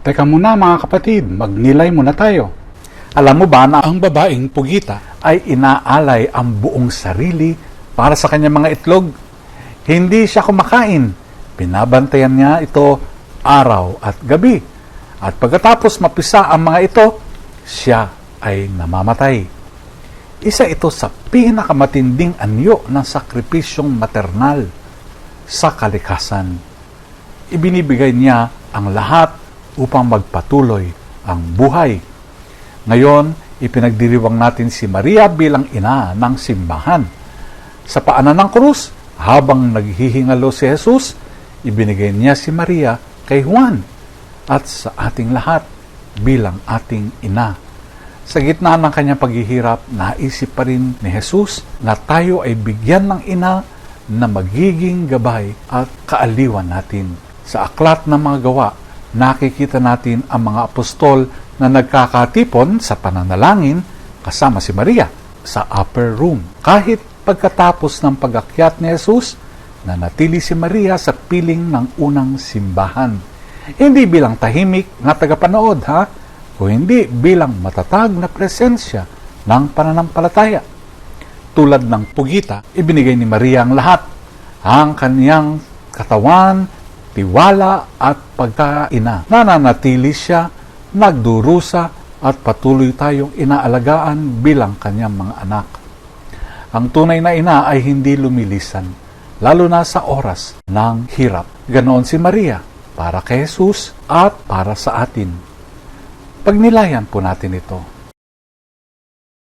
Teka muna mga kapatid, magnilay muna tayo. Alam mo ba na ang babaeng pugita ay inaalay ang buong sarili para sa kanyang mga itlog? Hindi siya kumakain. Binabantayan niya ito araw at gabi. At pagkatapos mapisa ang mga ito, siya ay namamatay. Isa ito sa pinakamatinding anyo ng sakripisyong maternal sa kalikasan. Ibinibigay niya ang lahat upang magpatuloy ang buhay. Ngayon, ipinagdiriwang natin si Maria bilang ina ng simbahan. Sa paanan ng krus, habang naghihingalo si Jesus, ibinigay niya si Maria kay Juan at sa ating lahat bilang ating ina. Sa gitna ng kanyang paghihirap, naisip pa rin ni Jesus na tayo ay bigyan ng ina na magiging gabay at kaaliwan natin. Sa aklat ng mga gawa, nakikita natin ang mga apostol na nagkakatipon sa pananalangin kasama si Maria sa upper room. Kahit pagkatapos ng pag-akyat ni Jesus, nanatili si Maria sa piling ng unang simbahan. Hindi bilang tahimik na tagapanood, o hindi bilang matatag na presensya ng pananampalataya. Tulad ng pugita, ibinigay ni Maria ang lahat, ang kaniyang katawan, tiwala at pagkaina. Nananatili siya, nagdurusa at patuloy tayong inaalagaan bilang kanyang mga anak. Ang tunay na ina ay hindi lumilisan, lalo na sa oras ng hirap. Ganoon si Maria para kay Jesus at para sa atin. Pagnilayan po natin ito.